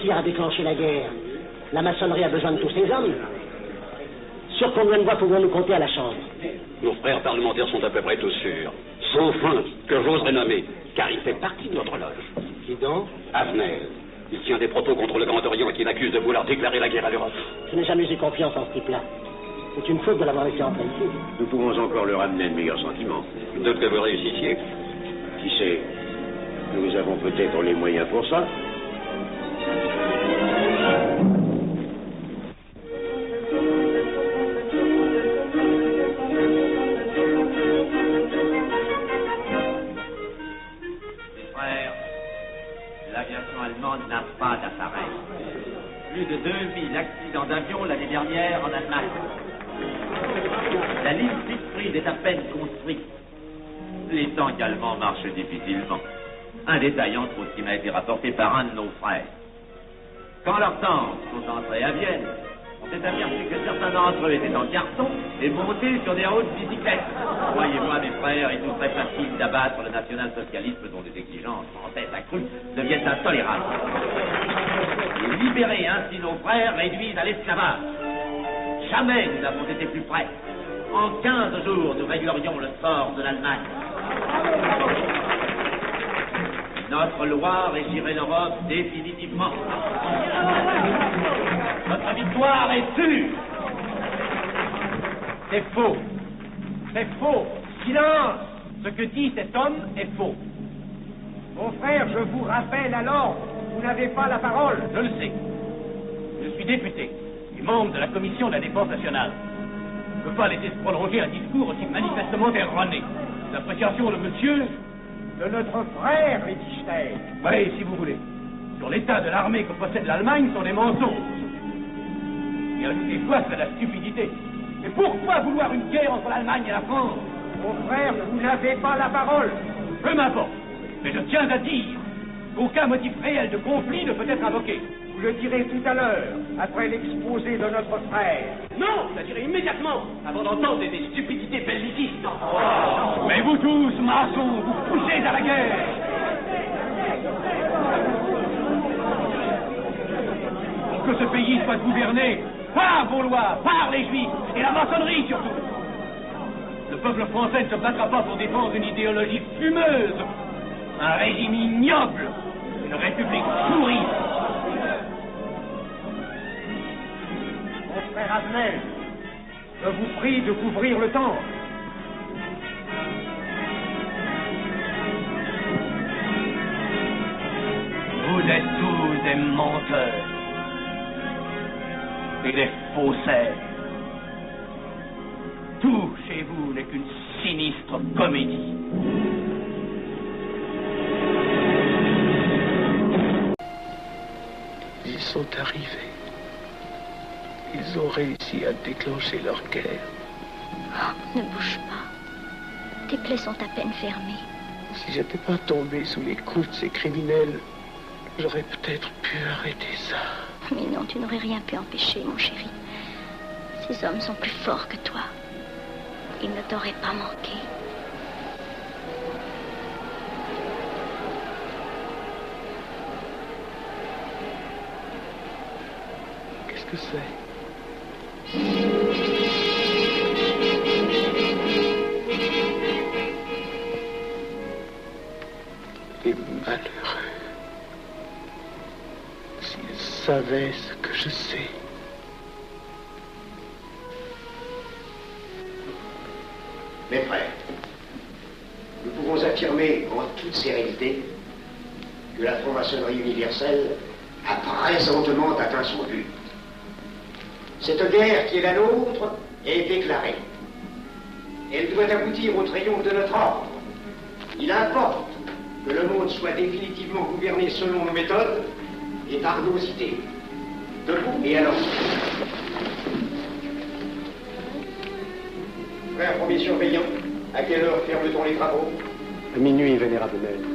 réussir à déclencher la guerre. La maçonnerie a besoin de tous ces hommes. Sur combien de voix pouvons-nous compter à la Chambre? Nos frères parlementaires sont à peu près tous sûrs. Sauf un, que j'oserais nommer, car il fait partie de notre loge. Qui donc? Avenel. Il tient des propos contre le Grand Orient et qui l'accuse de vouloir déclarer la guerre à l'Europe. Je n'ai jamais eu confiance en ce type-là. C'est une faute de l'avoir laissé entrer ici. Nous pouvons encore leur amener de meilleurs sentiments. D'autres que vous réussissiez. Qui sait? Nous avons peut-être les moyens pour ça. L'aviation allemande n'a pas d'appareil. Plus de 2000 accidents d'avion l'année dernière en Allemagne. La ligne Siegfried est à peine construite. Les tanks allemands marchent difficilement. Un détail entre autres qui m'a été rapporté par un de nos frères. Quand leurs tanks sont entrés à Vienne, on s'est aperçu que certains d'entre eux étaient en carton et montés sur des hautes bicyclettes. Croyez-moi, mes frères, il est très facile d'abattre le national-socialisme dont les exigences en tête accrues deviennent intolérables. Et libérer ainsi nos frères réduisent à l'esclavage. Jamais nous n'avons été plus près. En 15 jours, nous réglerions le sort de l'Allemagne. Notre loi régirait l'Europe définitivement. Notre victoire est sûre. C'est faux. C'est faux. Silence. Ce que dit cet homme est faux. Mon frère, je vous rappelle alors, vous n'avez pas la parole. Je le sais. Je suis député et membre de la commission de la défense nationale. Je ne peux pas laisser se prolonger un discours aussi manifestement erroné. L'appréciation de monsieur... de notre frère, Liechtenstein. Oui, si vous voulez. Sur l'état de l'armée que possède l'Allemagne sont des mensonges. Et ajoutez quoi, c'est de la stupidité. Mais pourquoi vouloir une guerre entre l'Allemagne et la France? Mon frère, vous n'avez pas la parole. Peu m'importe. Mais je tiens à dire qu'aucun motif réel de conflit ne peut être invoqué. Vous le direz tout à l'heure, après l'exposé de notre frère. Non, je le dirai immédiatement, avant d'entendre des stupidités bellicistes. Oh. Mais vous tous, maçons, vous poussez à la guerre. Pour que ce pays soit gouverné par vos lois, par les Juifs et la maçonnerie surtout. Le peuple français ne se battra pas pour défendre une idéologie fumeuse, un régime ignoble, une république pourrie. Mon frère Avenel, je vous prie de couvrir le temple. Vous êtes tous des menteurs et des faussaires. Tout chez vous n'est qu'une sinistre comédie. Ils sont arrivés. Ils ont réussi à déclencher leur guerre. Oh, ne bouge pas. Tes plaies sont à peine fermées. Si j'étais pas tombé sous les coups de ces criminels, j'aurais peut-être pu arrêter ça. Mais non, tu n'aurais rien pu empêcher, mon chéri. Ces hommes sont plus forts que toi. Ils ne t'auraient pas manqué. Qu'est-ce que c'est? Les malheureux. S'ils savaient ce que je sais. Mes frères, nous pouvons affirmer en toute sérénité que la franc-maçonnerie universelle a présentement atteint son but. Cette guerre qui est la nôtre est déclarée. Elle doit aboutir au triomphe de notre ordre. Il importe que le monde soit définitivement gouverné selon nos méthodes et par nos idées. Debout et alors. Frère premier surveillant, à quelle heure ferme-t-on les travaux? À minuit, vénérable maître.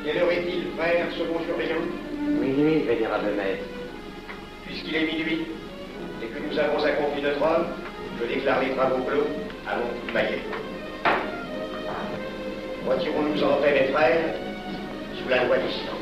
Quelle heure est-il, frère second surveillant? Minuit, vénérable maître. Puisqu'il est minuit et que nous avons accompli notre œuvre, je déclare les travaux clos à mon coup de maillet. Retirons-nous en paix, mes frères, sous la loi du silence.